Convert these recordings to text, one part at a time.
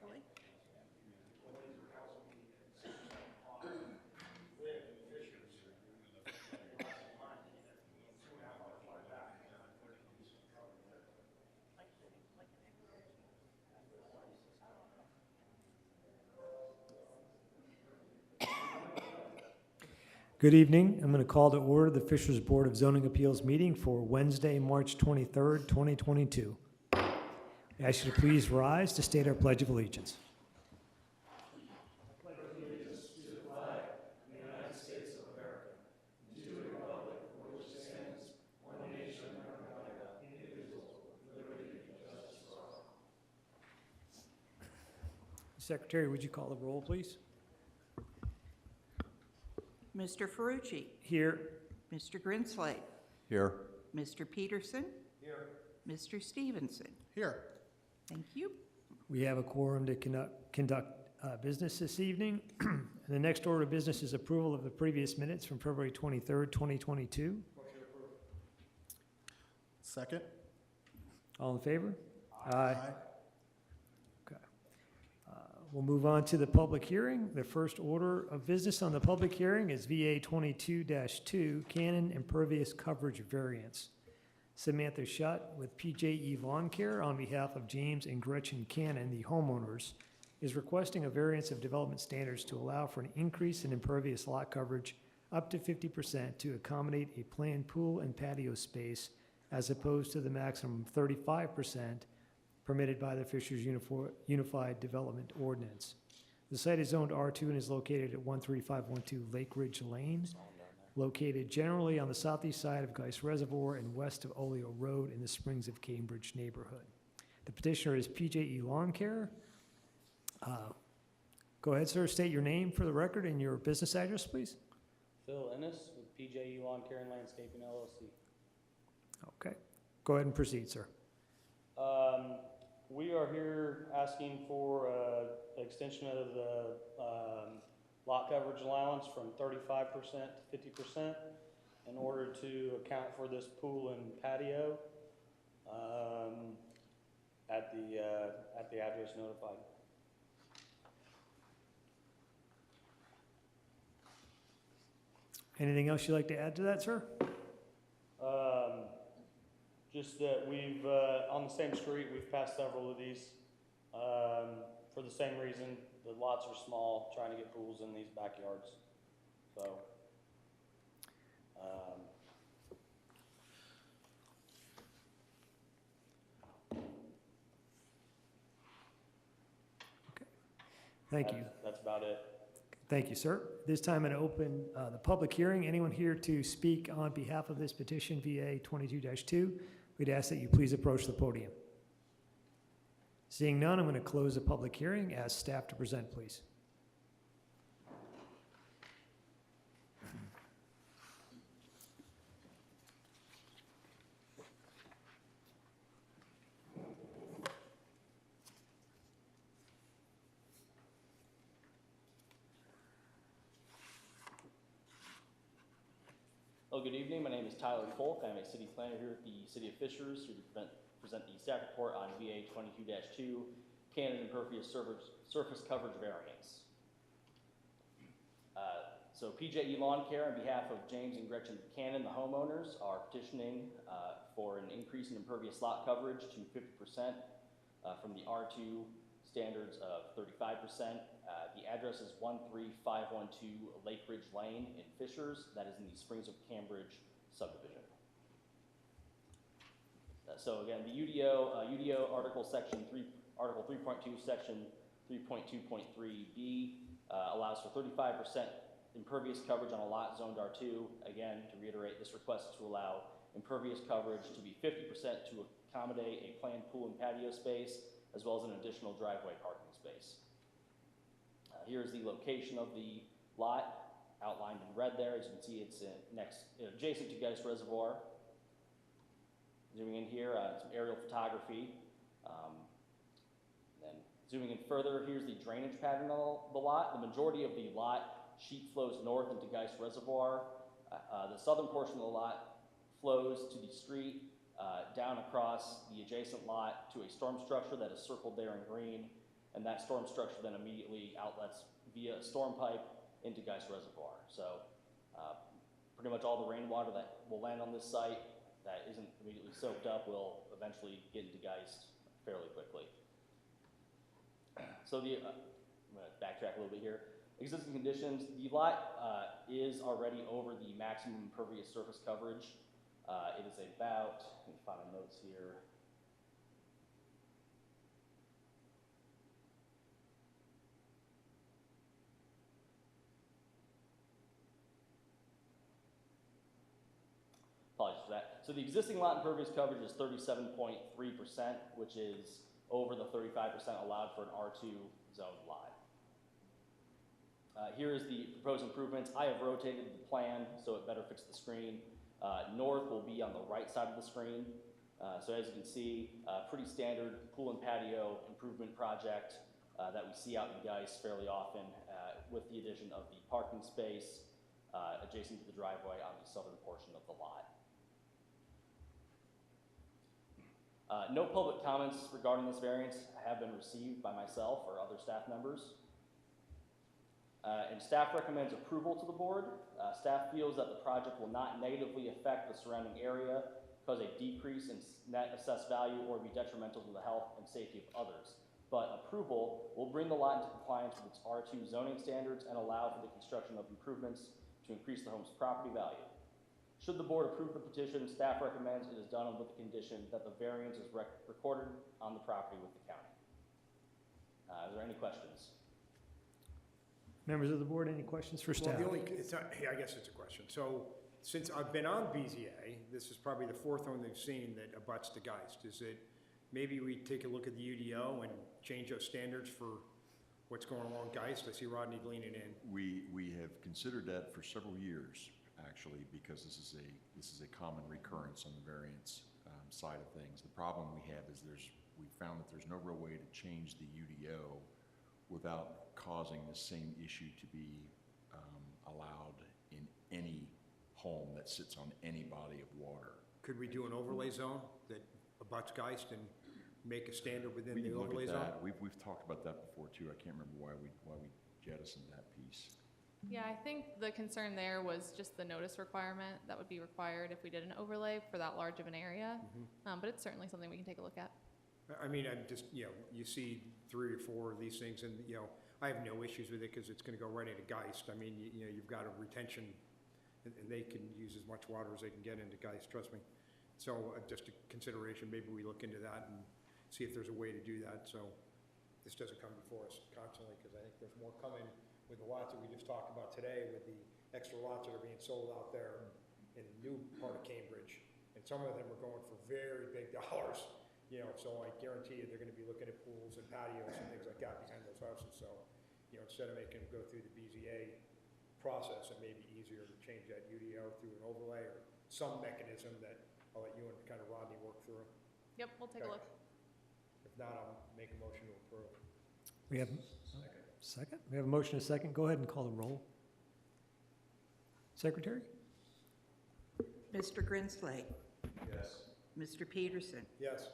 hopefully. Good evening. I'm going to call to order the Fishers Board of Zoning Appeals meeting for Wednesday, March 23rd, 2022. I ask you to please rise to state our Pledge of Allegiance. Secretary, would you call the roll, please? Mr. Ferrucci. Here. Mr. Grinsley. Here. Mr. Peterson. Here. Mr. Stevenson. Here. Thank you. We have a quorum to conduct business this evening. The next order of business is approval of the previous minutes from February 23rd, 2022. Second. All in favor? Aye. Okay. We'll move on to the public hearing. The first order of business on the public hearing is VA 22-2, Cannon Impervious Coverage Variance. Samantha Schutt with PJE Lawn Care on behalf of James and Gretchen Cannon, the homeowners, is requesting a variance of development standards to allow for an increase in impervious lot coverage up to 50% to accommodate a planned pool and patio space as opposed to the maximum 35% permitted by the Fishers Unified Development Ordinance. The site is zoned R2 and is located at 13512 Lake Ridge Lane, located generally on the southeast side of Geist Reservoir and west of Oleo Road in the Springs of Cambridge neighborhood. The petitioner is PJE Lawn Care. Go ahead, sir. State your name for the record and your business address, please. Phil Ennis with PJE Lawn Care and Landscaping LLC. Okay. Go ahead and proceed, sir. We are here asking for an extension of the lot coverage allowance from 35% to 50% in order to account for this pool and patio at the address notified. Anything else you'd like to add to that, sir? Just that we've, on the same street, we've passed several of these for the same reason. The lots are small, trying to get pools in these backyards. So, Thank you. That's about it. Thank you, sir. This time I'm going to open the public hearing. Anyone here to speak on behalf of this petition, VA 22-2, we'd ask that you please approach the podium. Seeing none, I'm going to close the public hearing. Ask staff to present, please. Well, good evening. My name is Tyler Folk. I'm a city planner here at the City of Fishers, here to present the staff report on VA 22-2, Cannon Impervious Surface Coverage Variance. So PJE Lawn Care, on behalf of James and Gretchen Cannon, the homeowners, are petitioning for an increase in impervious lot coverage to 50% from the R2 standards of 35%. The address is 13512 Lake Ridge Lane in Fishers. That is in the Springs of Cambridge subdivision. So again, the UDO Article 3.2, Section 3.2.3b allows for 35% impervious coverage on a lot zoned R2. Again, to reiterate, this request is to allow impervious coverage to be 50% to accommodate a planned pool and patio space, as well as an additional driveway parking space. Here's the location of the lot outlined in red there. As you can see, it's adjacent to Geist Reservoir. Zooming in here, some aerial photography. Then zooming in further, here's the drainage pattern of the lot. The majority of the lot sheet flows north into Geist Reservoir. The southern portion of the lot flows to the street, down across the adjacent lot to a storm structure that is circled there in green, and that storm structure then immediately outlets via a storm pipe into Geist Reservoir. So pretty much all the rainwater that will land on this site that isn't immediately soaked up will eventually get into Geist fairly quickly. So I'm gonna backtrack a little bit here. Existing conditions, the lot is already over the maximum impervious surface coverage. It is about, let me find my notes here. Apologies for that. So the existing lot impervious coverage is 37.3%, which is over the 35% allowed for an R2 zoned lot. Here is the proposed improvements. I have rotated the plan so it better fits the screen. North will be on the right side of the screen. So as you can see, pretty standard pool and patio improvement project that we see out in Geist fairly often with the addition of the parking space adjacent to the driveway on the southern portion of the lot. No public comments regarding this variance have been received by myself or other staff members. And staff recommends approval to the board. Staff feels that the project will not negatively affect the surrounding area, cause a decrease in net assessed value, or be detrimental to the health and safety of others. But approval will bring the lot into compliance with its R2 zoning standards and allow for the construction of improvements to increase the home's property value. Should the board approve the petition, staff recommends it is done with the condition that the variance is recorded on the property with the county. Is there any questions? Members of the board, any questions for staff? Well, I guess it's a question. So since I've been on BZA, this is probably the fourth one they've seen that abuts to Geist. Is it maybe we take a look at the UDO and change those standards for what's going along Geist? I see Rodney leaning in. We have considered that for several years, actually, because this is a common recurrence on the variance side of things. The problem we have is we found that there's no real way to change the UDO without causing the same issue to be allowed in any home that sits on any body of water. Could we do an overlay zone that abuts Geist and make a standard within We the can look overlay at zone? that. We've talked about that before too. I can't remember why we jettisoned that piece. Yeah, I think the concern there was just the notice requirement that would be required if we did an overlay for that large of an area. But it's certainly something we can take a look at. I mean, I'm just, you see 3 or 4 of these things and, I have no issues with it because it's going to go right into Geist. I mean, you've got a retention and they can use as much water as they can get into Geist, trust me. So just a consideration, maybe we look into that and see if there's a way to do that. So this doesn't come before us constantly because I think there's more coming with the lots that we just talked about today with the extra lots that are being sold out there in the new part of Cambridge. And some of them are going for very big dollars. So I guarantee you they're going to be looking at pools and patios and things like that behind those houses. So, instead of making them go through the BZA process, it may be easier to change that UDO through an overlay or some mechanism that I'll let you and kind of Rodney work through. Yep, we'll take a look. If not, I'll make a motion to approve. We have second? We have a motion and a second. Go ahead and call the roll. Secretary? Mr. Grinsley, Yes. Mr. Peterson, Yes.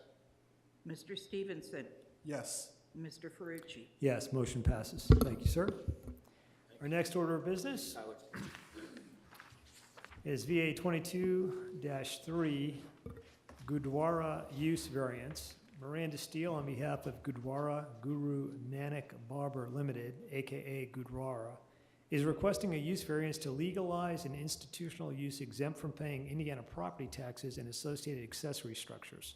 Mr. Stevenson, Yes. Mr. Ferrucci. Yes, motion passes. Thank you, sir. Our next order of business is VA 22-3 Gurdwara Use Variance. Miranda Steele, on behalf of Gurdwara Guru Nanak Barber Limited, aka Gurdwara, is requesting a use variance to legalize an institutional use exempt from paying Indiana property taxes and associated accessory structures.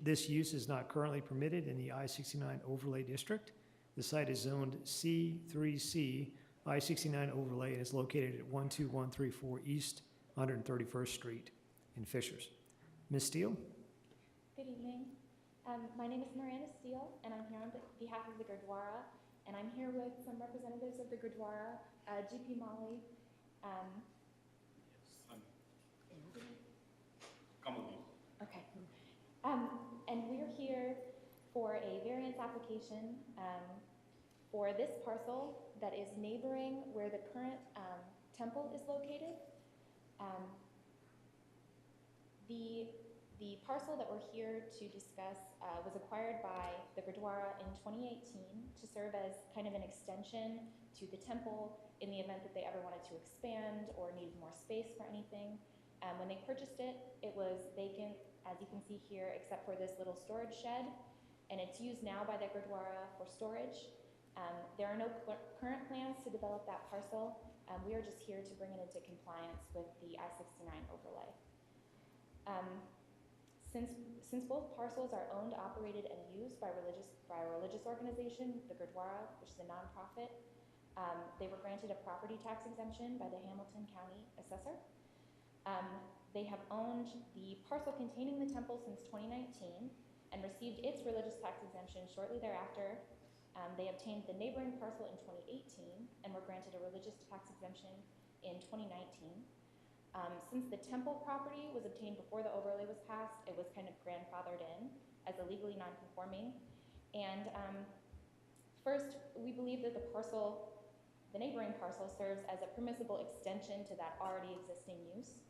This use is not currently permitted in the I-69 overlay district. The site is zoned C3C I-69 overlay and is located at 12134 East 131st Street in Fishers. Ms. Steele? Good evening. My name is Miranda Steele, and I'm here on behalf of the Gurdwara, and I'm here with some representatives of the Gurdwara, GP Molly. Come with me. Okay. And we're here for a variance application for this parcel that is neighboring where the current temple is located. The The parcel that we're here to discuss was acquired by the Gurdwara in 2018 to serve as kind of an extension to the temple in the event that they ever wanted to expand or needed more space for anything. When they purchased it, it was vacant, as you can see here, except for this little storage shed, and it's used now by the Gurdwara for storage. There are no current plans to develop that parcel. We are just here to bring it into compliance with the I-69 overlay. Since both parcels are owned, operated, and used by a religious organization, the Gurdwara, which is a nonprofit, they were granted a property tax exemption by the Hamilton County Assessor. They have owned the parcel containing the temple since 2019 and received its religious tax exemption shortly thereafter. They obtained the neighboring parcel in 2018 and were granted a religious tax exemption in 2019. Since the temple property was obtained before the overlay was passed, it was kind of grandfathered in as illegally non-conforming. And first, we believe that the neighboring parcel serves as a permissible extension to that already existing use.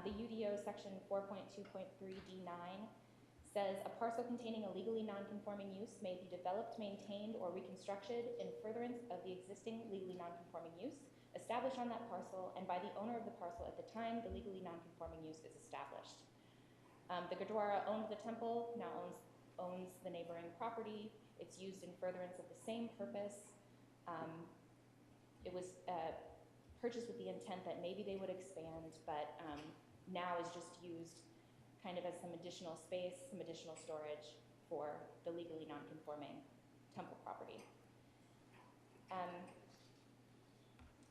The UDO section 4.2.3D9 says a parcel containing a legally non-conforming use may be developed, maintained, or reconstructed in furtherance of the existing legally non-conforming use established on that parcel and by the owner of the parcel at the time the legally non-conforming use is established. The Gurdwara owned the temple, now owns the neighboring property. It's used in furtherance of the same purpose. It was purchased with the intent that maybe they would expand, but now is just used kind of as some additional space, some additional storage for the legally non-conforming temple property.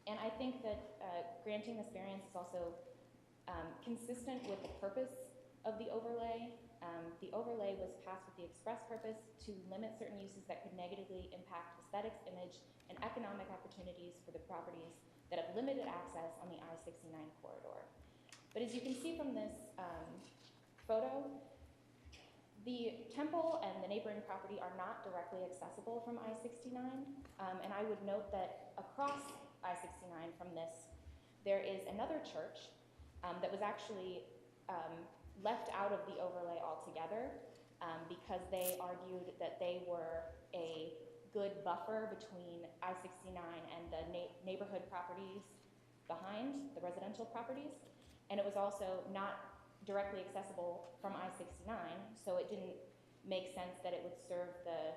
And I think that granting this variance is also consistent with the purpose of the overlay. The overlay was passed with the express purpose to limit certain uses that could negatively impact aesthetics, image, and economic opportunities for the properties that have limited access on the I-69 corridor. But as you can see from this photo, the temple and the neighboring property are not directly accessible from I-69. And I would note that across I-69 from this, there is another church that was actually left out of the overlay altogether because they argued that they were a good buffer between I-69 and the neighborhood properties behind, the residential properties. And it was also not directly accessible from I-69, so it didn't make sense that it would serve the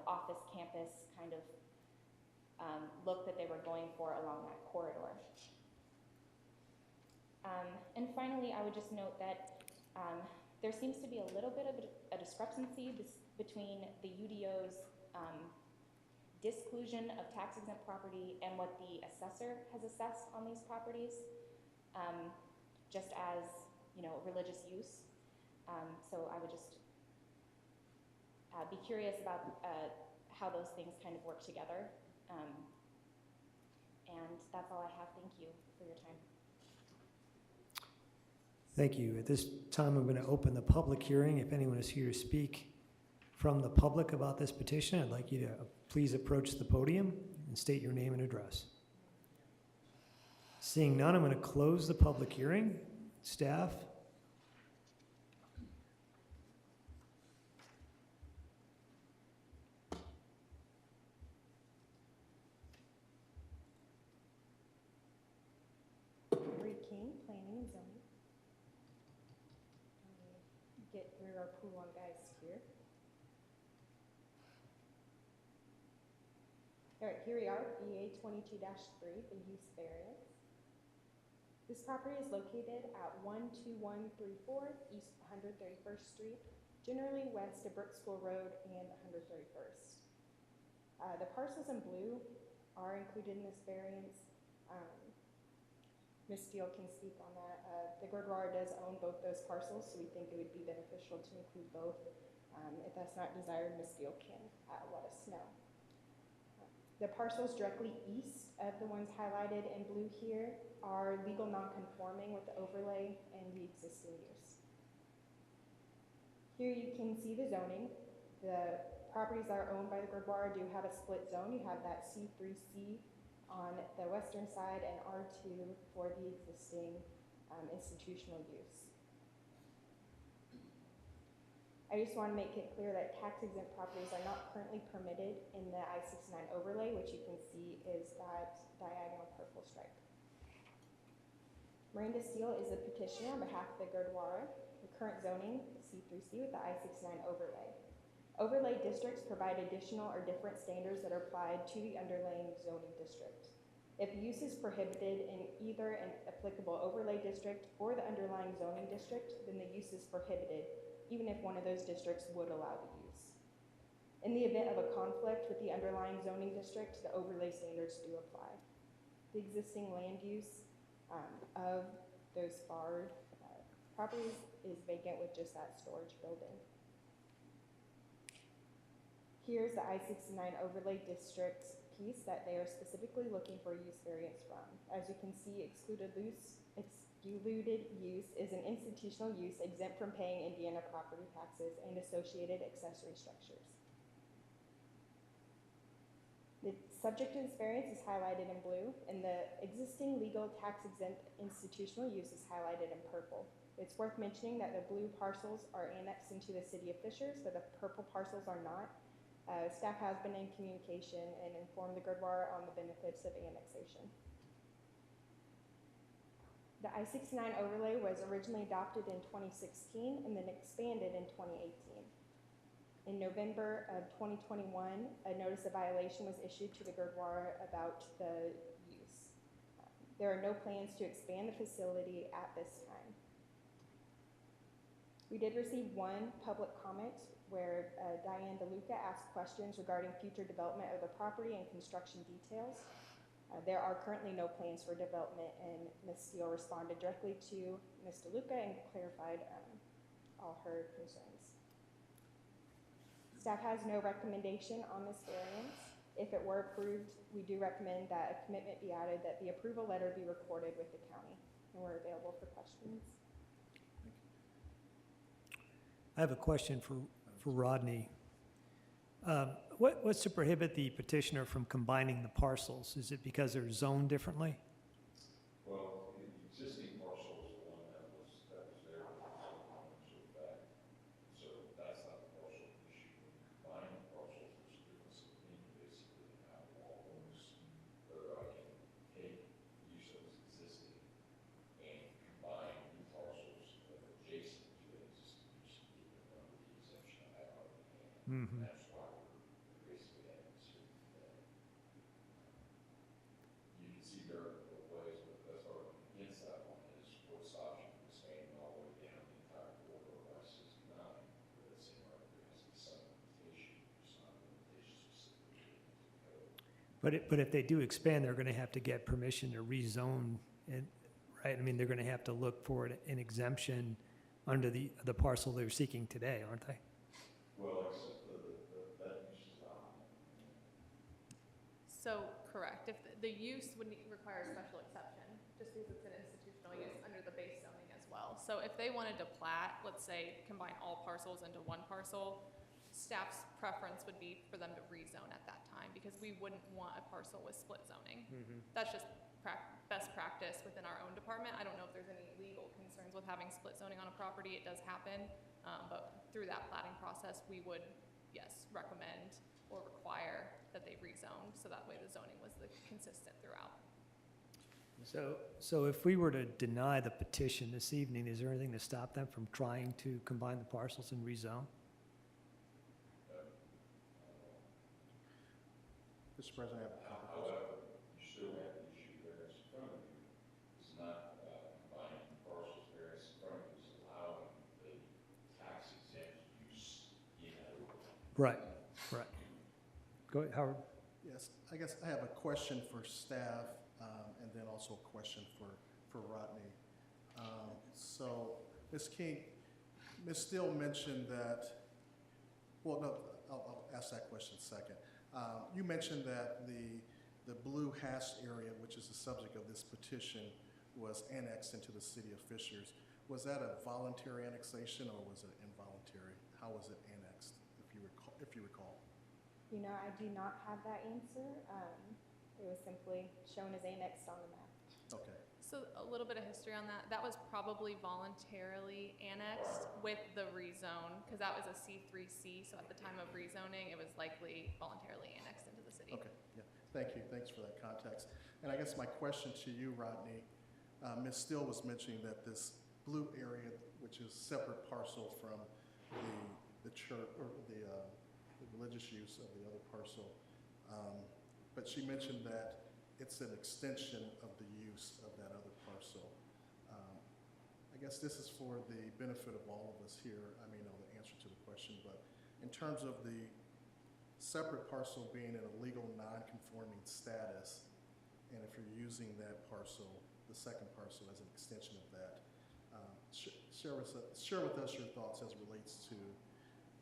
office campus kind of look that they were going for along that corridor. And finally, I would just note that there seems to be a little bit of a discrepancy between the UDO's disclusion of tax-exempt property and what the assessor has assessed on these properties, just as religious use. So I would just be curious about how those things kind of work together. And that's all I have. Thank you for your time. Thank you. At this time, I'm going to open the public hearing. If anyone is here to speak from the public about this petition, I'd like you to please approach the podium and state your name and address. Seeing none, I'm going to close the public hearing. Staff? Planning and zoning. Get through our pool on guys here. All right, here we are, EA 22-3, the use variance. This property is located at 12134 East 131st Street, generally west of Brook School Road and 131st. The parcels in blue are included in this variance. Ms. Steele can speak on that. The Gurdwara does own both those parcels, so we think it would be beneficial to include both. If that's not desired, Ms. Steele can let us know. The parcels directly east of the ones highlighted in blue here are legal non-conforming with the overlay and the existing use. Here you can see the zoning. The properties that are owned by the Gurdwara do have a split zone. You have that C3C on the western side and R2 for the existing institutional use. I just want to make it clear that tax exempt properties are not currently permitted in the I-69 overlay, which you can see is that diagonal purple stripe. Miranda Steele is a petitioner on behalf of the Gurdwara. The current zoning, C3C, with the I-69 overlay. Overlay districts provide additional or different standards that are applied to the underlying zoning district. If use is prohibited in either an applicable overlay district or the underlying zoning district, then the use is prohibited, even if one of those districts would allow the use. In the event of a conflict with the underlying zoning district, the overlay standards do apply. The existing land use of those FAR properties is vacant with just that storage building. Here's the I-69 overlay district piece that they are specifically looking for use variance from. As you can see, excluded use is an institutional use exempt from paying Indiana property taxes and associated accessory structures. The subject to this variance is highlighted in blue, and the existing legal tax-exempt institutional use is highlighted in purple. It's worth mentioning that the blue parcels are annexed into the city of Fishers, but the purple parcels are not. Staff has been in communication and informed the Gurdwara on the benefits of annexation. The I-69 overlay was originally adopted in 2016 and then expanded in 2018. In November of 2021, a notice of violation was issued to the Gurdwara about the use. There are no plans to expand the facility at this time. We did receive one public comment where Diane DeLuca asked questions regarding future development of the property and construction details. There are currently no plans for development, and Ms. Steele responded directly to Ms. DeLuca and clarified all her concerns. Staff has no recommendation on this variance. If it were approved, we do recommend that a commitment be added that the approval letter be recorded with the county, and we're available for questions. I have a question for Rodney. What's to prohibit the petitioner from combining the parcels? Is it because they're zoned differently? Well, the existing parcel is the one that was there when the zoning ordinance was back. So that's not the parcel issue. When you combine the parcels, there's a difference of opinion basically in how the law works. Whether I can take use that was existing and combine new parcels that are adjacent to an existing use and keep them under the exemption I have already had. Mm-hmm. That's why we're basically having this here today. You can see there are ways, but that's argument against that one is what's the option of expanding all the way down the entire corridor of I-69. But it seems like there has to be some limitation, there's not a limitation specifically in the code. But if they do expand, they're going to have to get permission to rezone, right? I mean, they're going to have to look for an exemption under the parcel they're seeking today, aren't they? Well, except that use is not. So, correct. If the use would require a special exception, just because it's an institutional use under the base zoning as well. So if they wanted to plat, let's say, combine all parcels into one parcel, staff's preference would be for them to rezone at that time, because we wouldn't want a parcel with split zoning. Mm-hmm. That's just best practice within our own department. I don't know if there's any legal concerns with having split zoning on a property. It does happen, but through that platting process, we would, yes, recommend or require that they rezone, so that way the zoning was consistent throughout. So if we were to deny the petition this evening, is there anything to stop them from trying to combine the parcels and rezone? Mr. President, I have a couple questions. However, you still have the issue variance in front of you. It's not combining parcels variance in front of you, it's allowing the tax exempt use in that overlay. Right. Go ahead, Howard. Yes, I guess I have a question for staff and then also a question for Rodney. So, Ms. King, Ms. Steele mentioned that, well, no, I'll ask that question second. You mentioned that the blue hash area, which is the subject of this petition, was annexed into the city of Fishers. Was that a voluntary annexation or was it involuntary? How was it annexed, if you recall? You know, I do not have that answer. It was simply shown as annexed on the map. Okay. So a little bit of history on that. That was probably voluntarily annexed with the rezone, because that was a C3C, so at the time of rezoning, it was likely voluntarily annexed into the city. Okay, yeah, thank you, thanks for that context. And I guess my question to you, Rodney, Ms. Steele was mentioning that this blue area, which is separate parcel from the church, or the religious use of the other parcel, but she mentioned that it's an extension of the use of that other parcel. I guess this is for the benefit of all of us here. I may know the answer to the question, but in terms of the separate parcel being in a legal non-conforming status, and if you're using that parcel, the second parcel, as an extension of that, share with us your thoughts as it relates to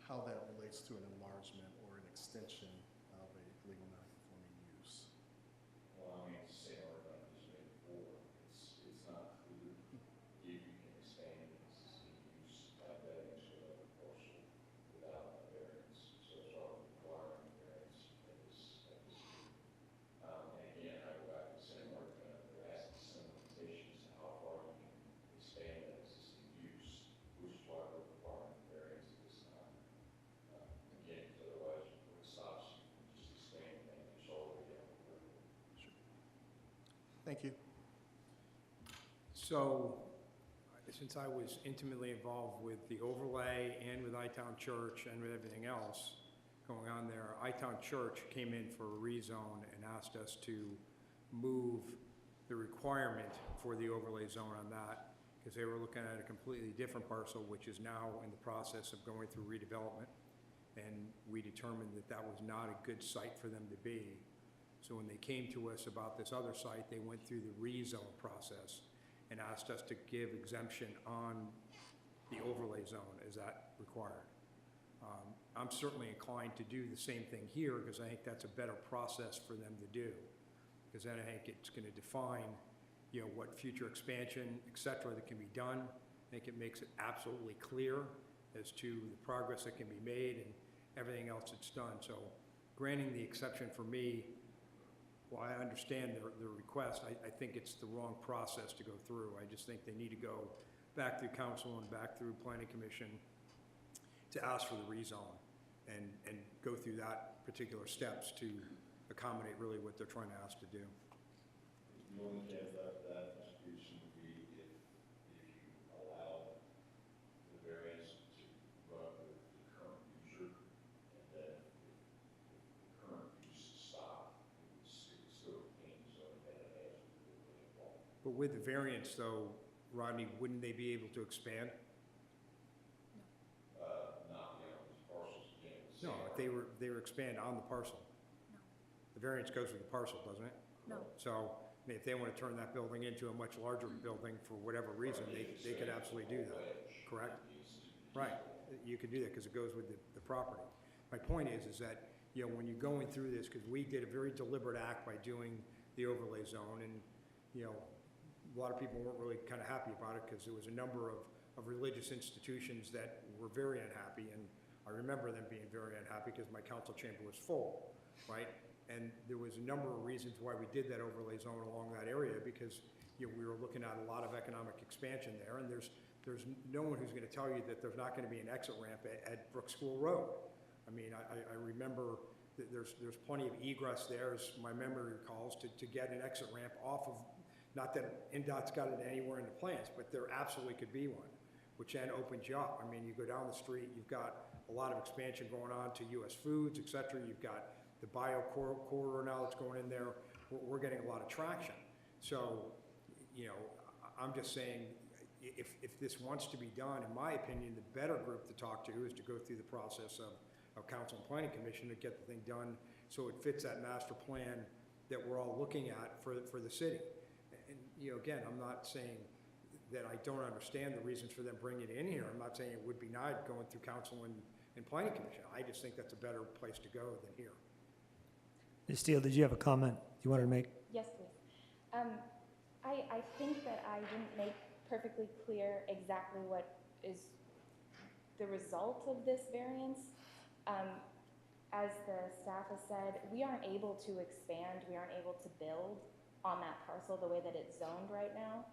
how that relates to an enlargement or an extension of a legal non-conforming use. Well, I mean, it's the same argument as made before. It's not clear if you can expand an existing use like that into another parcel without a variance. So it's all requiring a variance at this point. And again, I go back to the same argument. There has to be some limitations to how far you can expand that existing use, which is why we're requiring a variance at this time. Again, because otherwise it stops you from just expanding and it's already down the road. Thank you. So, since I was intimately involved with the overlay and with iTown Church and with everything else going on there, iTown Church came in for a rezone and asked us to move the requirement for the overlay zone on that, because they were looking at a completely different parcel, which is now in the process of going through redevelopment. And we determined that that was not a good site for them to be. So when they came to us about this other site, they went through the rezone process and asked us to give exemption on the overlay zone as that required. I'm certainly inclined to do the same thing here, because I think that's a better process for them to do. Because then I think it's going to define, what future expansion, et cetera, that can be done. I think it makes it absolutely clear as to the progress that can be made and everything else that's done. So granting the exception for me, while I understand their request, I think it's the wrong process to go through. I just think they need to go back through council and back through planning commission to ask for the rezone and go through that particular steps to accommodate really what they're trying to ask to do. The only caveat to that distribution would be if you allow the variance to run with the current user, and then if the current use stopped, it would still retain the zone that it has with the original law. But with the variance though, Rodney, wouldn't they be able to expand? Not beyond these parcels again. No, if they were expand on the parcel. No. The variance goes with the parcel, doesn't it? No. So, I mean, if they want to turn that building into a much larger building for whatever reason, they could absolutely do that, correct? Right, you could do that because it goes with the property. My point is that, when you're going through this, because we did a very deliberate act by doing the overlay zone, and, a lot of people weren't really kind of happy about it because there was a number of religious institutions that were very unhappy, and I remember them being very unhappy because my council chamber was full, right? And there was a number of reasons why we did that overlay zone along that area, because we were looking at a lot of economic expansion there, and there's no one who's going to tell you that there's not going to be an exit ramp at Brook School Road. I mean, I remember that there's plenty of egress there, as my memory recalls, to get an exit ramp off of, not that NDOT's got it anywhere in the plans, but there absolutely could be one, which then opens you up. I mean, you go down the street, you've got a lot of expansion going on to US Foods, et cetera. You've got the bio corridor now that's going in there. We're getting a lot of traction. So, I'm just saying, if this wants to be done, in my opinion, the better group to talk to is to go through the process of council and planning commission to get the thing done so it fits that master plan that we're all looking at for the city. And, again, I'm not saying that I don't understand the reasons for them bringing it in here. I'm not saying it would be not going through council and planning commission. I just think that's a better place to go than here. Ms. Steele, did you have a comment you wanted to make? Yes, please. I think that I didn't make perfectly clear exactly what is the result of this variance. As the staff has said, we aren't able to expand, we aren't able to build on that parcel the way that it's zoned right now.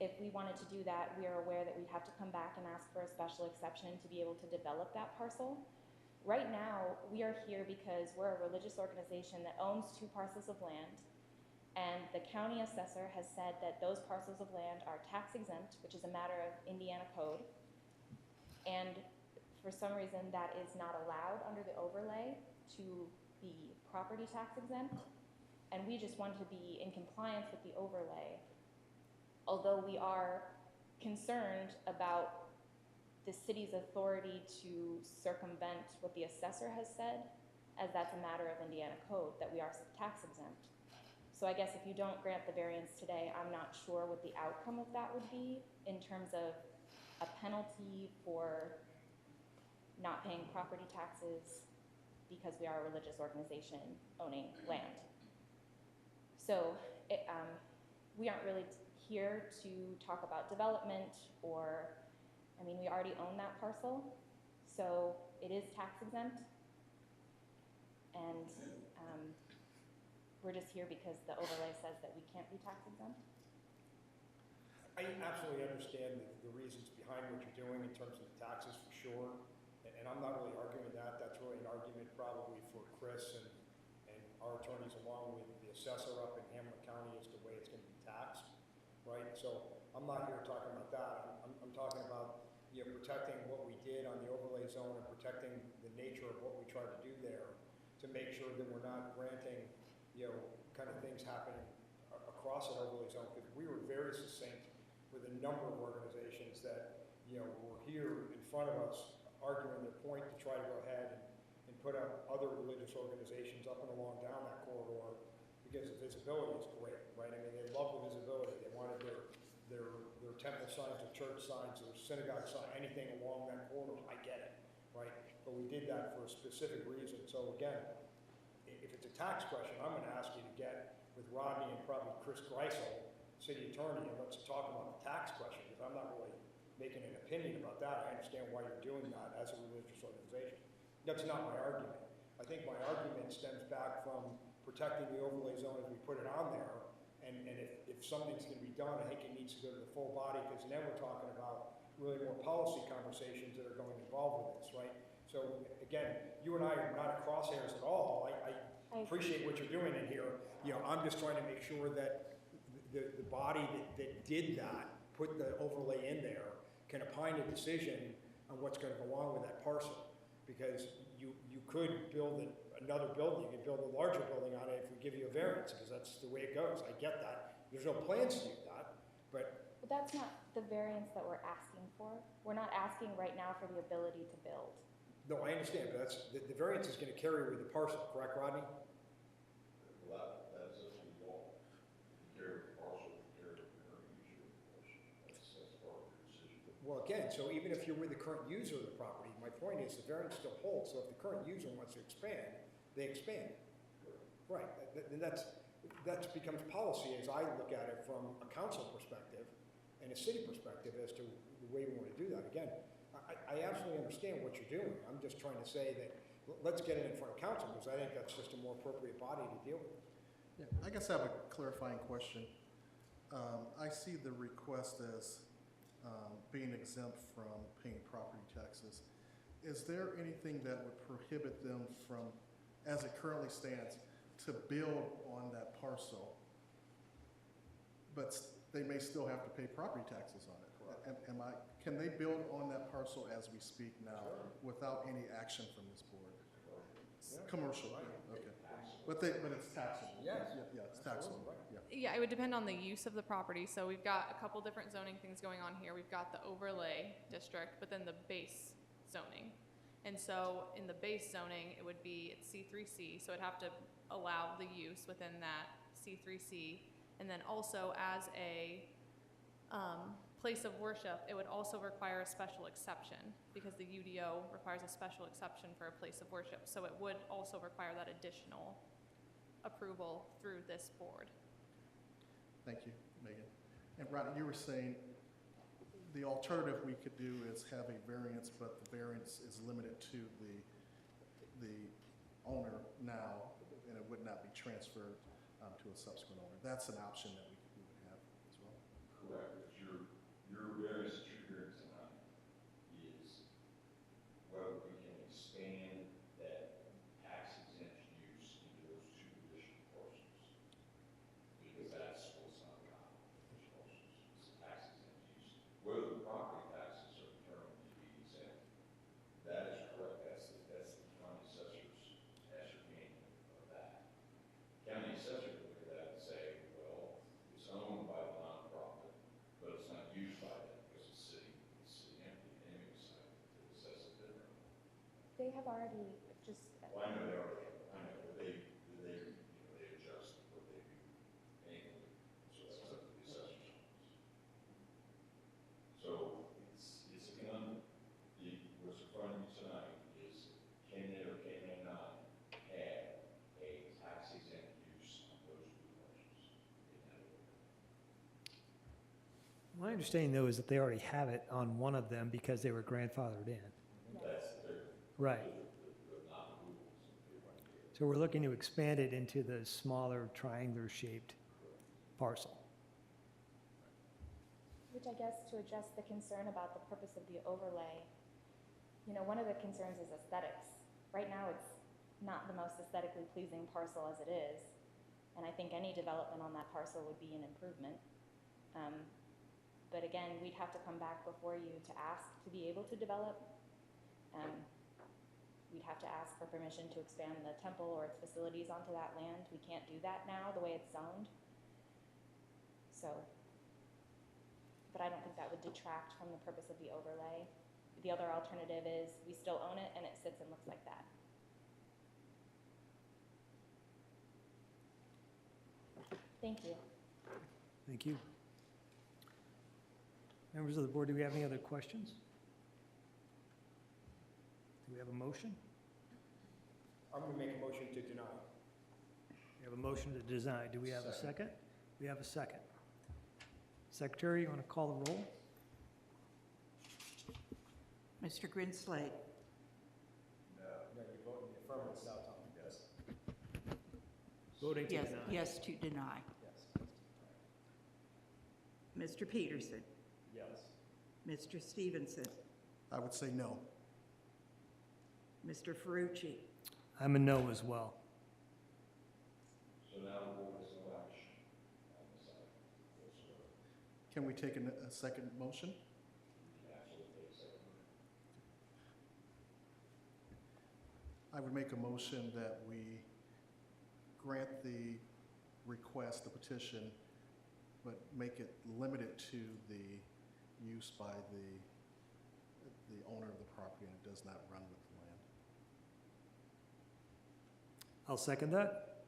If we wanted to do that, we are aware that we'd have to come back and ask for a special exception to be able to develop that parcel. Right now, we are here because we're a religious organization that owns 2 parcels of land, and the county assessor has said that those parcels of land are tax exempt, which is a matter of Indiana code. And for some reason, that is not allowed under the overlay to be property tax exempt. And we just want to be in compliance with the overlay. Although we are concerned about the city's authority to circumvent what the assessor has said, as that's a matter of Indiana code, that we are tax exempt. So I guess if you don't grant the variance today, I'm not sure what the outcome of that would be in terms of a penalty for not paying property taxes because we are a religious organization owning land. So we aren't really here to talk about development or, I mean, we already own that parcel, so it is tax exempt. And we're just here because the overlay says that we can't be tax exempt. I absolutely understand the reasons behind what you're doing in terms of the taxes for sure, and I'm not really arguing that. That's really an argument probably for Chris and our attorneys along with the assessor up in Hamilton County as to the way it's gonna be taxed, right? So I'm not here talking about that. I'm talking about, you know, protecting what we did on the overlay zone and protecting the nature of what we try to do there to make sure that we're not granting, you know, kind of things happening across an overlay zone, because we were very succinct with a number of organizations that, you know, were here in front of us arguing their point to try to go ahead and put up other religious organizations up and along down that corridor because the visibility is great, right? I mean, they love the visibility. They wanted their temple signs, their church signs, their synagogue sign, anything along that corridor. I get it, right? But we did that for a specific reason. So again, if it's a tax question, I'm going to ask you to get with Rodney and probably Chris Greisel, city attorney, and let's talk about the tax question, because I'm not really making an opinion about that. I understand why you're doing that as a religious organization. That's not my argument. I think my argument stems back from protecting the overlay zone as we put it on there, and if something's going to be done, I think it needs to go to the full body, because then we're talking about really more policy conversations that are going involved with this, right? So again, you and I are not at crosshairs at all. I appreciate what you're doing in here. You know, I'm just trying to make sure that the body that did that, put the overlay in there, can opine a decision on what's going to go on with that parcel. Because you could build another building, you could build a larger building on it if we give you a variance, because that's the way it goes. I get that. There's no plans to do that, but that's not the variance that we're asking for. We're not asking right now for the ability to build. no, I understand, but that's, the variance is going to carry with the parcel, correct, Rodney? Well, that's if you don't carry the parcel, carry the current user of the parcel. That's part of your decision. Well, again, so even if you're with the current user of the property, my point is the variance still holds. So if the current user wants to expand, they expand. Right, then that becomes policy as I look at it from a council perspective and a city perspective as to the way we want to do that. Again, I absolutely understand what you're doing. I'm just trying to say that let's get it in front of council, because I think that's just a more appropriate body to deal with. Yeah, I guess I have a clarifying question. I see the request as being exempt from paying property taxes. Is there anything that would prohibit them from, as it currently stands, to build on that parcel, but they may still have to pay property taxes on it? Can they build on that parcel as we speak now without any action from this board? Commercial, yeah, okay. But it's taxable. Yes. Yeah, it's taxable, yeah. Yeah, it would depend on the use of the property. So we've got a couple different zoning things going on here. We've got the overlay district, but then the base zoning. And so in the base zoning, it would be it's C3C, so it'd have to allow the use within that C3C. And then also as a place of worship, it would also require a special exception, because the UDO requires a special exception for a place of worship. So it would also require that additional approval through this board. Thank you, Megan. And Rodney, you were saying the alternative we could do is have a variance, but the variance is limited to the owner now, and it would not be transferred to a subsequent owner. That's an option that we would have as well. Correct, but your variance that you're hearing tonight is whether we can expand that tax exempt use into those two additional parcels. Because that's what's not allowed, those parcels, it's a tax exempt use. Whether the property taxes are determined to be exempt, that is correct, that's the county assessor's ascertaining of that. County assessor would look at that and say, well, it's owned by the nonprofit, but it's not used by them because it's city empty, anyway, so to assess it differently. They have already just, Well, I know they already have, I know, but they adjust what they do annually, so that's up to the assessor's office. So it's a conundrum. What's in front of you tonight is can they or can they not have a tax exempt use on those two parcels in that order? My understanding, though, is that they already have it on one of them because they were grandfathered in. That's their, Right. not the rules that they want to do. So we're looking to expand it into the smaller triangular-shaped parcel. which I guess to address the concern about the purpose of the overlay, you know, one of the concerns is aesthetics. Right now, it's not the most aesthetically pleasing parcel as it is, and I think any development on that parcel would be an improvement. But again, we'd have to come back before you to ask to be able to develop. We'd have to ask for permission to expand the temple or its facilities onto that land. We can't do that now, the way it's zoned. So, but I don't think that would detract from the purpose of the overlay. The other alternative is we still own it and it sits and looks like that. Thank you. Thank you. Members of the board, do we have any other questions? Do we have a motion? I'm going to make a motion to deny. We have a motion to deny. Do we have a second? We have a second. Secretary, you want to call the roll? Mr. Grinslade, No, you vote in the affirmative without Tom. Yes. Voting to yes, deny. yes to deny. Yes. Mr. Peterson, Yes. Mr. Stevenson, I would say no. Mr. Ferrucci, I'm a no as well. So now the board has no action on this item whatsoever. Can we take a second motion? We can absolutely take a second motion. I would make a motion that we grant the request, the petition, but make it limited to the use by the owner of the property, and it does not run with the land. I'll second that.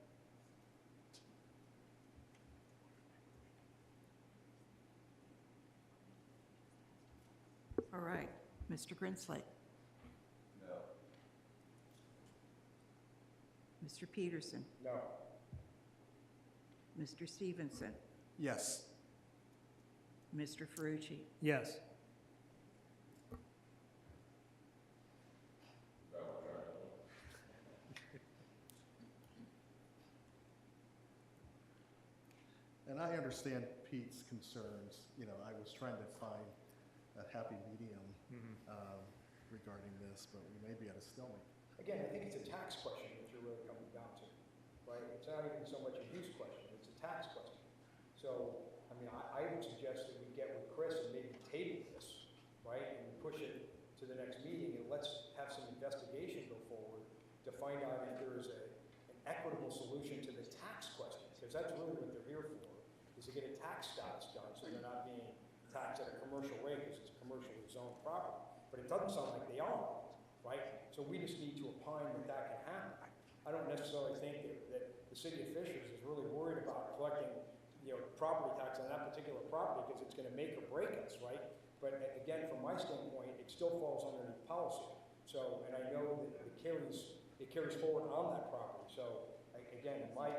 all right. Mr. Grinslade, No. Mr. Peterson, No. Mr. Stevenson, Yes. Mr. Ferrucci, Yes. And I understand Pete's concerns. You know, I was trying to find a happy medium regarding this, but we may be at a stalemate. Again, I think it's a tax question that you're really coming down to, right? It's not even so much a use question, it's a tax question. So, I mean, I would suggest that we get with Chris and maybe table this, right? And push it to the next meeting, and let's have some investigation go forward to find out if there is an equitable solution to the tax question, because that's really what they're here for, is to get a tax status done, so they're not being taxed at a commercial rate, because it's commercially zoned property. But it doesn't sound like they are, right? So we just need to opine that can happen. I don't necessarily think that the city of Fishers is really worried about collecting, you know, property tax on that particular property because it's going to make or break us, right? But again, from my standpoint, it still falls underneath policy. So, and I know that it carries forward on that property. So, again, my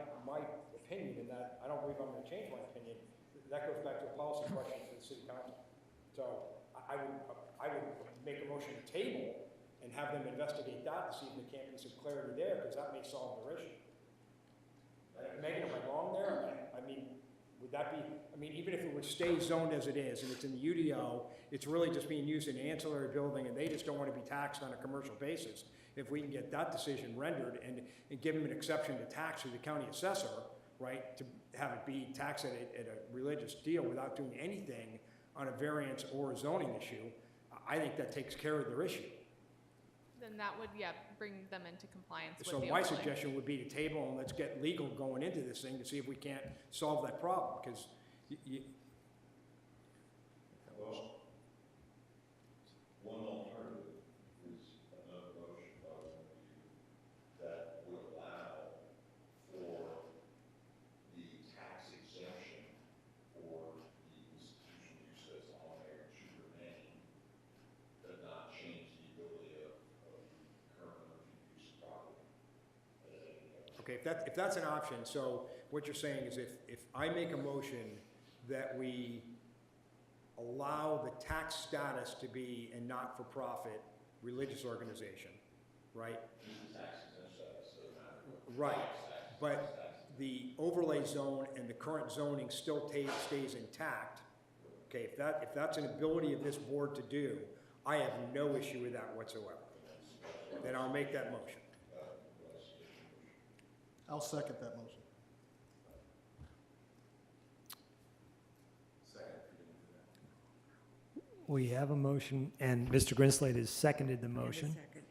opinion, and that I don't believe I'm going to change my opinion, that goes back to a policy question for the city council. So, I would make a motion to table and have them investigate that to see if there can't be some clarity there, because that may solve their issue. Megan, am I wrong that be, I mean, even if it would stay zoned as it is, and it's in the UDO, it's really just being used in an ancillary building, and they just don't want to be taxed on a commercial basis. If we can get that decision rendered and give them an exception to tax through the county assessor, right, to have it be taxed at a religious deal without doing anything on a variance or a zoning issue, I think that takes care of their issue. Then that would, yeah, bring them into compliance with the So overlay. my suggestion would be to table and let's get legal going into this thing to see if we can't solve that problem, because Well, one alternative is another motion by one of you that would allow for the tax exemption for the institutional use that's on there to remain, but not change the ability of the current owner to use the property. okay, if that's an option, so what you're saying is if I make a motion that we allow the tax status to be a not-for-profit religious organization, right? Right, but the overlay zone and the current zoning still stays intact. Okay, if that's an ability of this board to do, I have no issue with that whatsoever. Then I'll make that motion. I'll second that motion. We have a motion, and Mr. Grinslade has seconded the And a motion. second.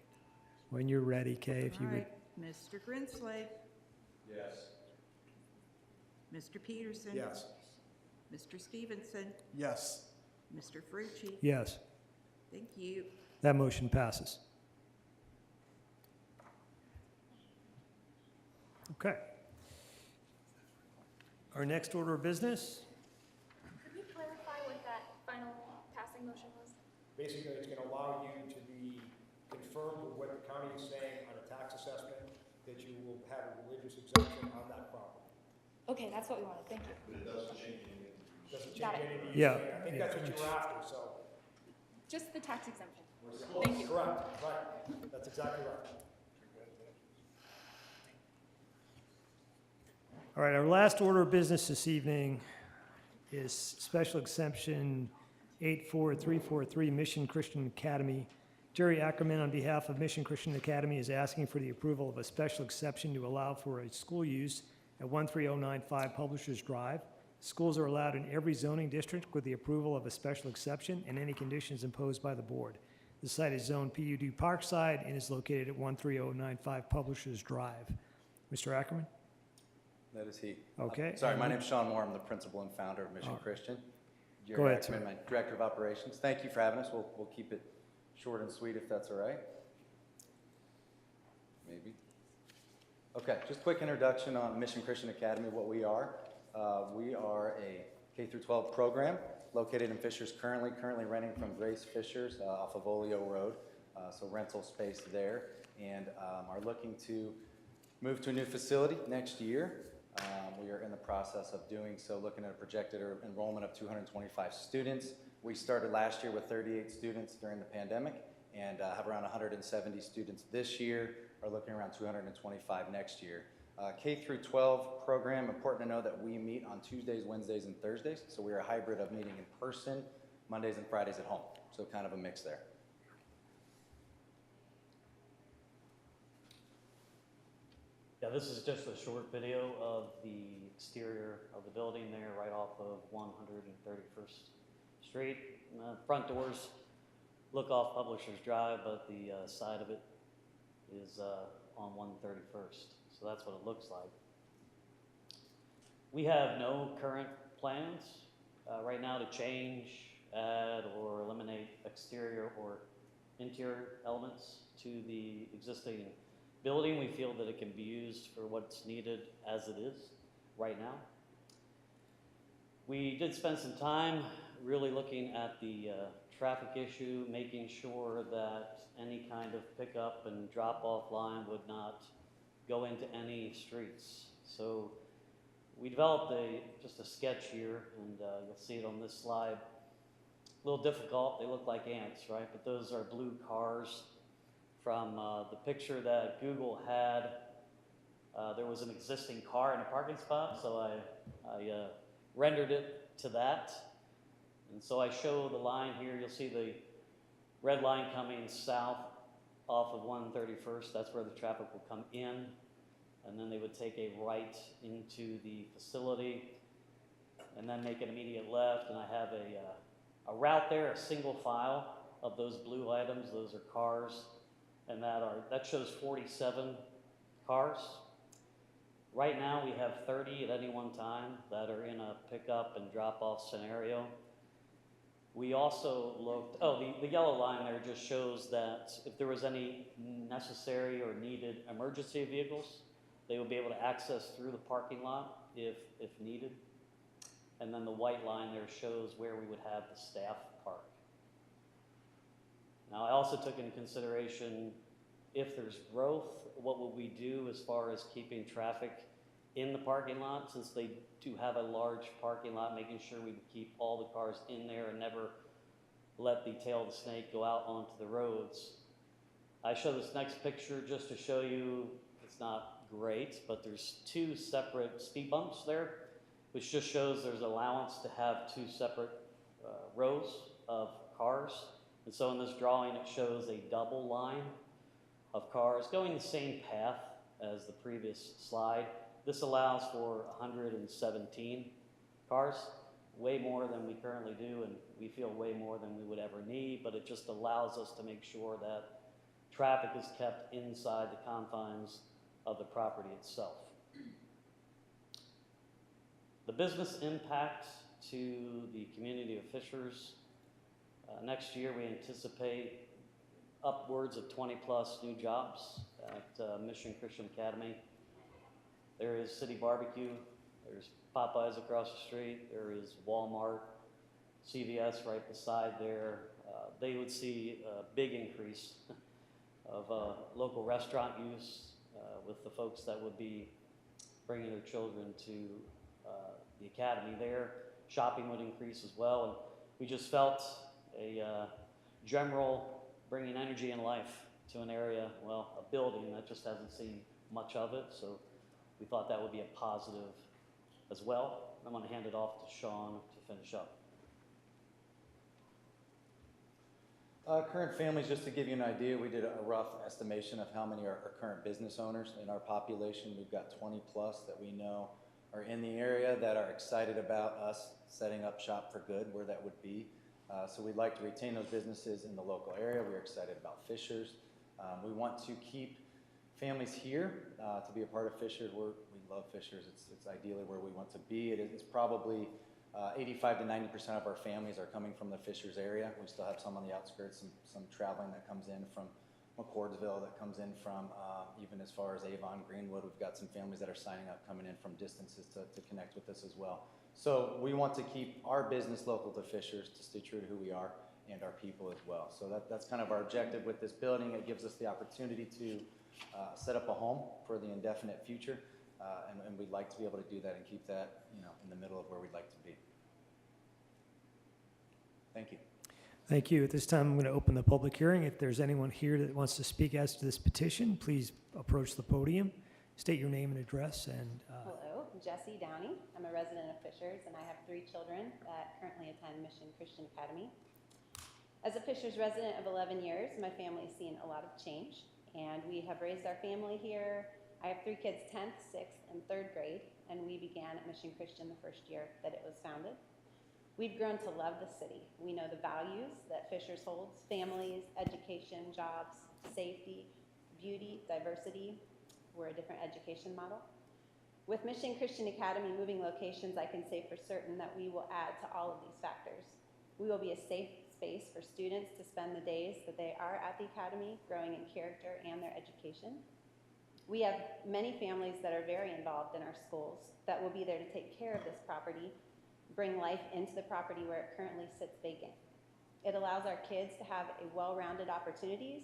When you're ready, Kay, if you All would. right, Mr. Grinslade, Yes. Mr. Peterson. Yes. Mr. Stevenson, Yes. Mr. Frucci. Yes, Thank you. that motion passes. Okay. Our next order of business, Could you clarify what that final passing motion was? Basically, it's gonna allow you to be confirmed with what the county is saying on a tax assessment, that you will have a religious exemption on that property. Okay, that's what we wanted, thank you. But it doesn't change anything. Doesn't change Got it. any of these Yeah, things. I think yeah, that's what you were after, so. Just the tax exemption. Thank you. Correct, right, that's exactly right. all right, our last order of business this evening is special exemption 84343 Mission Christian Academy. Jerry Ackerman, on behalf of Mission Christian Academy, is asking for the approval of a special exception to allow for a school use at 13095 Publishers Drive. Schools are allowed in every zoning district with the approval of a special exception and any conditions imposed by the board. The site is zoned PUD Parkside and is located at 13095 Publishers Drive. Mr. Ackerman? That is he. Okay. Sorry, my and- name's Sean Moore. I'm the principal and founder of Mission All right. Christian. Jerry Go ahead, sir. Ackerman, my director of operations. Thank you for having us. We'll keep it short and sweet if that's all right. Maybe. Okay, just a quick introduction on Mission Christian Academy, what we are. We are a K-12 program located in Fishers currently renting from Grace Fishers off of Oleo Road, so rental space there, and are looking to move to a new facility next year. We are in the process of doing so, looking at a projected enrollment of 225 students. We started last year with 38 students during the pandemic and have around 170 students this year, are looking around 225 next year. K-12 program, important to know that we meet on Tuesdays, Wednesdays, and Thursdays, so we are a hybrid of meeting in person, Mondays and Fridays at home, so kind of a mix there. Yeah, this is just a short video of the exterior of the building there, right off of 131st Street. Front doors look off Publishers Drive, but the side of it is on 131st. So that's what it looks like. We have no current plans right now to change, add, or eliminate exterior or interior elements to the existing building. We feel that it can be used for what's needed as it is right now. We did spend some time really looking at the traffic issue, making sure that any kind of pickup and drop-off line would not go into any streets. So we developed just a sketch here, and you'll see it on this slide. A little difficult, they look like ants, right? But those are blue cars. From the picture that Google had, there was an existing car in a parking spot, so I rendered it to that. And so I show the line here. You'll see the red line coming south off of 131st. That's where the traffic will come in. And then they would take a right into the facility and then make an immediate left. And I have a route there, a single file of those blue items. Those are cars. And that shows 47 cars. Right now we have 30 at any one time that are in a pickup and drop-off scenario. We also looked, the yellow line there just shows that if there was any necessary or needed emergency vehicles, they would be able to access through the parking lot if needed. And then the white line there shows where we would have the staff park. Now, I also took into consideration if there's growth, what would we do as far as keeping traffic in the parking lot, since they do have a large parking lot, making sure we keep all the cars in there and never let the tail of the snake go out onto the roads. I show this next picture just to show you it's not great, but there's 2 separate speed bumps there, which just shows there's allowance to have 2 separate rows of cars. And so in this drawing, it shows a double line of cars going the same path as the previous slide. This allows for 117 cars, way more than we currently do, and we feel way more than we would ever need, but it just allows us to make sure that traffic is kept inside the confines of the property itself. The business impact to the community of Fishers, next year we anticipate upwards of 20+ new jobs at Mission Christian Academy. There is City Barbecue, there's Popeyes across the street, there is Walmart, CVS right beside there. They would see a big increase of local restaurant use with the folks that would be bringing their children to the academy there. Shopping would increase as well, and we just felt a general bringing energy and life to an area, well, a building that just hasn't seen much of it, so we thought that would be a positive as well. I'm going to hand it off to Sean to finish up. Current families, just to give you an idea, we did a rough estimation of how many are current business owners in our population. We've got 20+ that we know are in the area that are excited about us setting up shop for good, where that would be. So we'd like to retain those businesses in the local area. We're excited about Fishers. We want to keep families here to be a part of Fishers. We love Fishers. It's ideally where we want to be. It's probably 85 to 90% of our families are coming from the Fishers area. We still have some on the outskirts, some traveling that comes in from McCordsville, that comes in from even as far as Avon, Greenwood. We've got some families that are signing up, coming in from distances to connect with us as well. So we want to keep our business local to Fishers, to stay true to who we are and our people as well. So that's kind of our objective with this building. It gives us the opportunity to set up a home for the indefinite future, and we'd like to be able to do that and keep that, in the middle of where we'd like to be. Thank you. Thank you. At this time, I'm going to open the public hearing. If there's anyone here that wants to speak as to this petition, please approach the podium, state your name and address, and Hello, Jessie Downey. I'm a resident of Fishers, and I have 3 children that currently attend Mission Christian Academy. As a Fishers resident of 11 years, my family has seen a lot of change, and we have raised our family here. I have 3 kids, 10th, 6th, and 3rd grade, and we began at Mission Christian the first year that it was founded. We've grown to love the city. We know the values that Fishers holds: families, education, jobs, safety, beauty, diversity. We're a different education model. With Mission Christian Academy moving locations, I can say for certain that we will add to all of these factors. We will be a safe space for students to spend the days that they are at the academy, growing in character and their education. We have many families that are very involved in our schools that will be there to take care of this property, bring life into the property where it currently sits vacant. It allows our kids to have a well-rounded opportunities.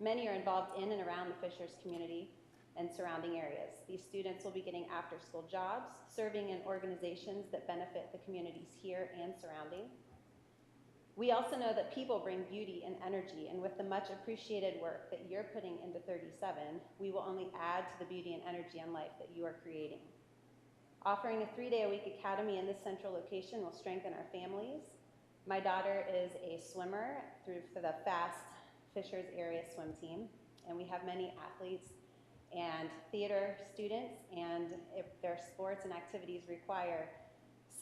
Many are involved in and around the Fishers community and surrounding areas. These students will be getting after-school jobs, serving in organizations that benefit the communities here and surrounding. We also know that people bring beauty and energy, and with the much appreciated work that you're putting into 37, we will only add to the beauty and energy and life that you are creating. Offering a 3-day-a-week academy in this central location will strengthen our families. My daughter is a swimmer for the FAST Fishers area swim team, and we have many athletes and theater students, and if their sports and activities require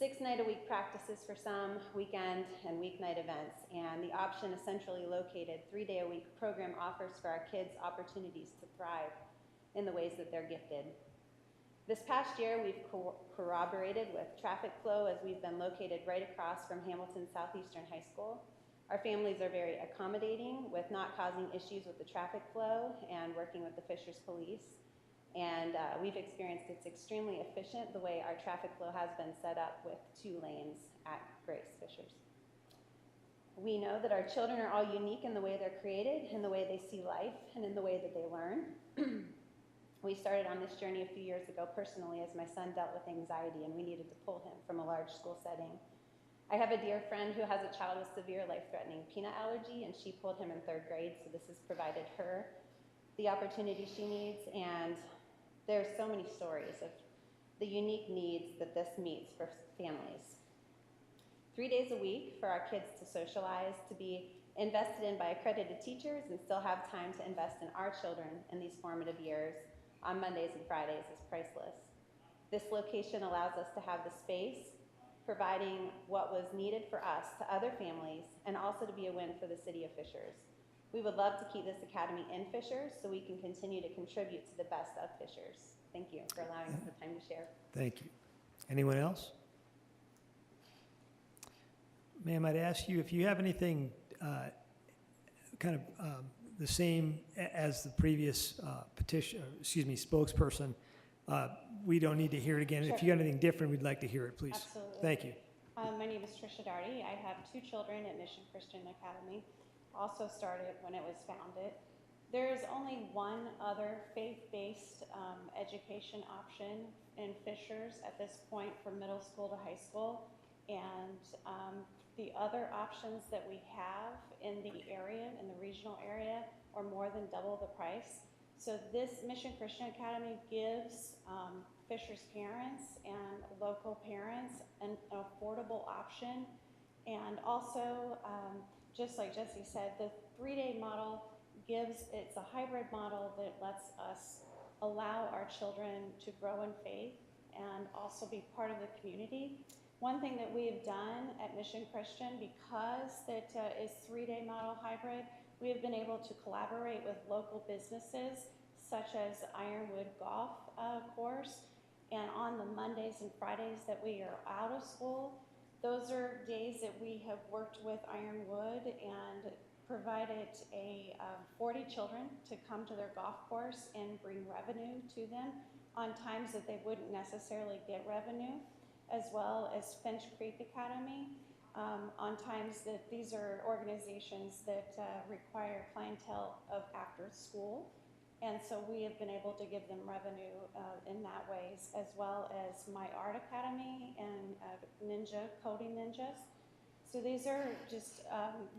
6-night-a-week practices for some, weekend and weeknight events, and the option, a centrally located 3-day-a-week program, offers for our kids opportunities to thrive in the ways that they're gifted. This past year, we've corroborated with traffic flow as we've been located right across from Hamilton Southeastern High School. Our families are very accommodating with not causing issues with the traffic flow and working with the Fishers Police. And we've experienced it's extremely efficient the way our traffic flow has been set up with 2 lanes at Grace Fishers. We know that our children are all unique in the way they're created, in the way they see life, and in the way that they learn. We started on this journey a few years ago personally as my son dealt with anxiety and we needed to pull him from a large school setting. I have a dear friend who has a child with severe life-threatening peanut allergy, and she pulled him in 3rd grade, so this has provided her the opportunity she needs, and there's so many stories of the unique needs that this meets for families. 3 days a week for our kids to socialize, to be invested in by accredited teachers, and still have time to invest in our children in these formative years on Mondays and Fridays is priceless. This location allows us to have the space, providing what was needed for us to other families, and also to be a win for the city of Fishers. We would love to keep this academy in Fishers so we can continue to contribute to the best of Fishers. Thank you for allowing us the time to share. Thank you. Anyone else? Ma'am, I'd ask you if you have anything the same as the previous spokesperson. We don't need to hear it again. Sure. If you got anything different, we'd like to hear it, please. Absolutely. Thank you. My name is Trisha Darty. I have 2 children at Mission Christian Academy. Also started when it was founded. There is only one other faith-based education option in Fishers at this point for middle school to high school. And the other options that we have in the area, in the regional area, are more than double the price. So this Mission Christian Academy gives Fishers parents and local parents an affordable option. And also, just like Jesse said, the 3-day model it's a hybrid model that lets us allow our children to grow in faith and also be part of the community. One thing that we have done at Mission Christian, because that is 3-day model hybrid, we have been able to collaborate with local businesses such as Ironwood Golf Course. And on the Mondays and Fridays that we are out of school, those are days that we have worked with Ironwood and provided 40 children to come to their golf course and bring revenue to them on times that they wouldn't necessarily get revenue, as well as Finch Creek Academy on times that these are organizations that require clientele of after school. And so we have been able to give them revenue in that ways, as well as My Art Academy and Coding Ninjas. So these are just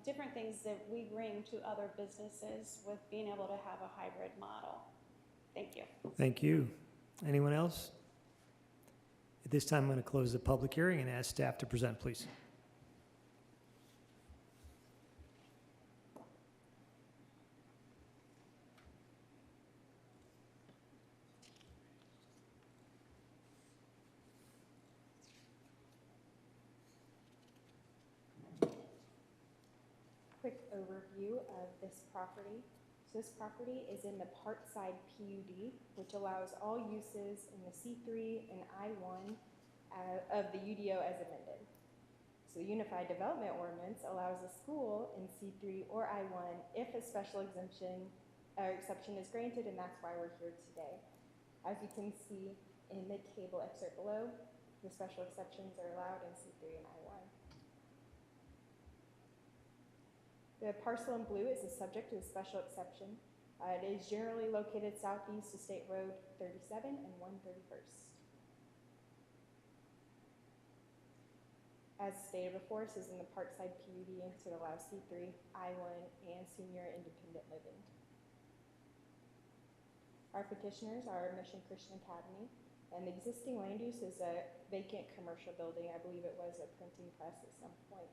different things that we bring to other businesses with being able to have a hybrid model. Thank you. Thank you. Anyone else? At this time, I'm going to close the public hearing and ask staff to present, please. Quick overview of this property. So this property is in the Parkside PUD, which allows all uses in the C3 and I1 of the UDO as amended. So the Unified Development Ordinance allows a school in C3 or I1 if a special exception is granted, and that's why we're here today. As you can see in the table excerpt below, the special exceptions are allowed in C3 and I1. The parcel in blue is the subject of the special exception. It is generally located southeast of State Road 37 and 131st. As stated before, this is in the Parkside PUD, so it allows C3, I1, and senior independent living. Our petitioners are Mission Christian Academy. And the existing land use is a vacant commercial building. I believe it was a printing press at some point.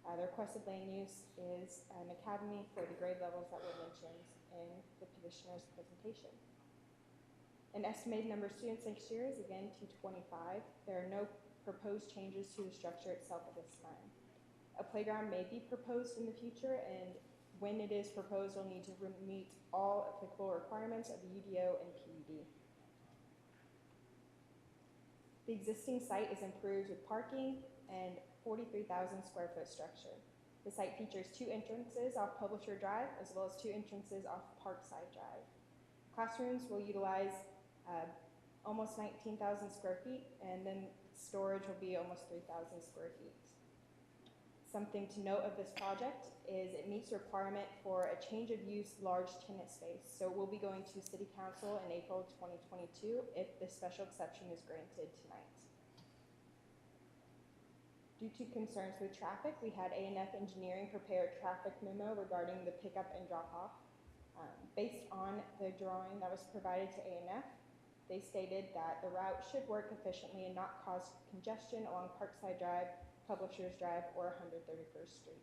The requested land use is an academy for the grade levels that were mentioned in the petitioner's presentation. An estimated number of students next year is again 225. There are no proposed changes to the structure itself at this time. A playground may be proposed in the future, and when it is proposed, it'll need to meet all applicable requirements of the UDO and PUD. The existing site is improved with parking and 43,000 square foot structure. The site features 2 entrances off Publisher Drive as well as 2 entrances off Parkside Drive. Classrooms will utilize almost 19,000 square feet, and then storage will be almost 3,000 square feet. Something to note of this project is it meets the requirement for a change of use large tenant space. So we'll be going to City Council in April 2022 if the special exception is granted tonight. Due to concerns with traffic, we had A&F Engineering prepare a traffic memo regarding the pickup and drop-off. Based on the drawing that was provided to A&F, they stated that the route should work efficiently and not cause congestion along Parkside Drive, Publishers Drive, or 131st Street.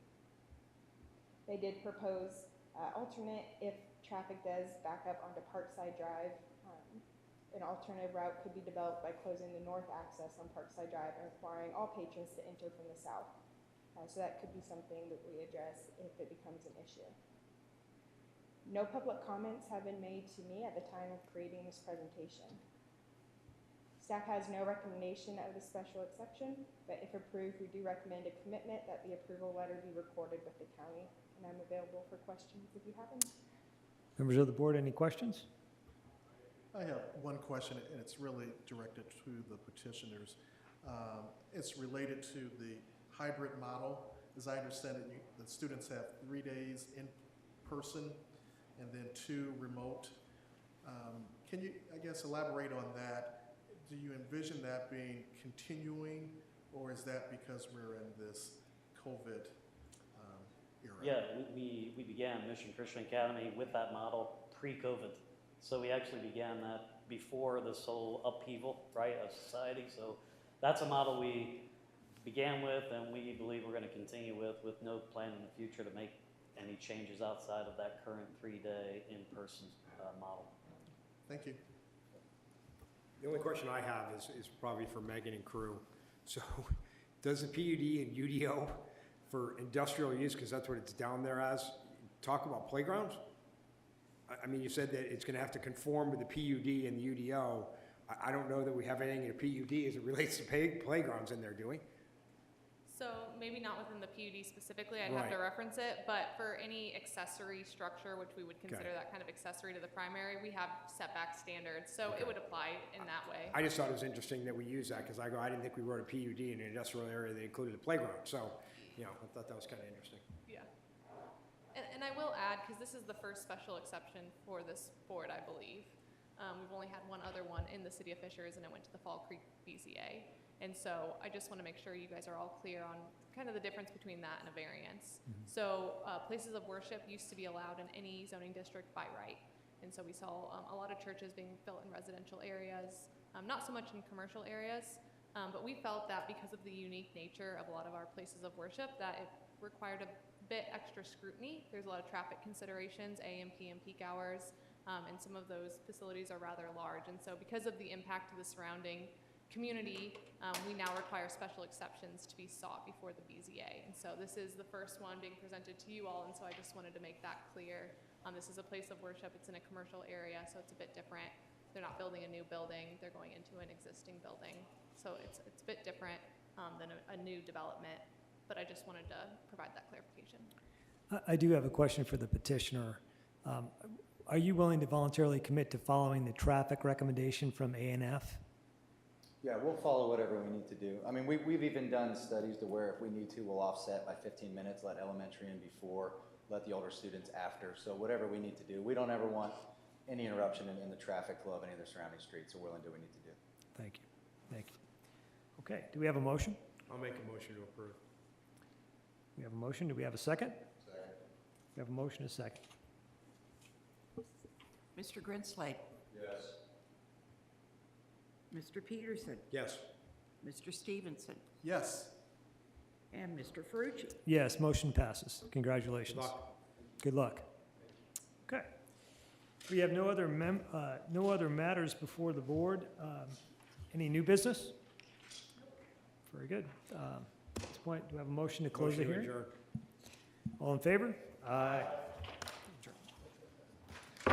They did propose alternate if traffic does back up onto Parkside Drive. An alternative route could be developed by closing the north access on Parkside Drive and requiring all patrons to enter from the south. So that could be something that we address if it becomes an issue. No public comments have been made to me at the time of creating this presentation. Staff has no recommendation of the special exception, but if approved, we do recommend a commitment that the approval letter be recorded with the county, and I'm available for questions if you have any. Members of the board, any questions? I have one question, and it's really directed to the petitioners. It's related to the hybrid model. As I understand it, the students have 3 days in person and then 2 remote. Can you, I guess, elaborate on that? Do you envision that being continuing, or is that because we're in this COVID era? Yeah, we began Mission Christian Academy with that model pre-COVID. So we actually began that before this whole upheaval, right, of society. So that's a model we began with, and we believe we're going to continue with no plan in the future to make any changes outside of that current 3-day in-person model. Thank you. The only question I have is probably for Megan and crew. So does the PUD and UDO for industrial use, because that's what it's down there as, talk about playgrounds? I mean, you said that it's going to have to conform with the PUD and the UDO. I don't know that we have anything in a PUD as it relates to playgrounds in there, do we? So maybe not within the PUD specifically, I'd have to reference it, but for any accessory structure, which we would consider that kind of accessory to the primary, we have setback standards, so it would apply in that way. I just thought it was interesting that we use that, because I didn't think we wrote a PUD in an industrial area that included a playground. So, you know, I thought that was kind of interesting. Yeah. And I will add, because this is the first special exception for this board, I believe. We've only had one other one in the city of Fishers, and it went to the Fall Creek BZA. And so I just want to make sure you guys are all clear on kind of the difference between that and a variance. So places of worship used to be allowed in any zoning district by right. And so we saw a lot of churches being built in residential areas, not so much in commercial areas, but we felt that because of the unique nature of a lot of our places of worship, that it required a bit extra scrutiny. There's a lot of traffic considerations, AM, PM peak hours, and some of those facilities are rather large. And so because of the impact to the surrounding community, we now require special exceptions to be sought before the BZA. And so this is the first one being presented to you all, and so I just wanted to make that clear. This is a place of worship, it's in a commercial area, so it's a bit different. They're not building a new building, they're going into an existing building. So it's a bit different than a new development, but I just wanted to provide that clarification. I do have a question for the petitioner. Are you willing to voluntarily commit to following the traffic recommendation from A&F? Yeah, we'll follow whatever we need to do. I mean, we've even done studies to where if we need to, we'll offset by 15 minutes, let elementary in before, let the older students after. So whatever we need to do. We don't ever want any interruption in the traffic flow of any of the surrounding streets, so we're willing to do what we need to do. Thank you. Thank you. Okay, do we have a motion? I'll make a motion to approve. We have a motion. Do we have a second? Second. We have a motion, a second. Mr. Grinslade, Yes. Mr. Peterson, Yes. Mr. Stevenson, Yes. and Mr. Ferrucci. Yes, motion passes. Congratulations. Good luck. Good luck. Okay. We have no other no other matters before the board. Any new business? Very good. At this point, do we have a motion to close the Motion to hearing? adjourn. All in favor? Aye.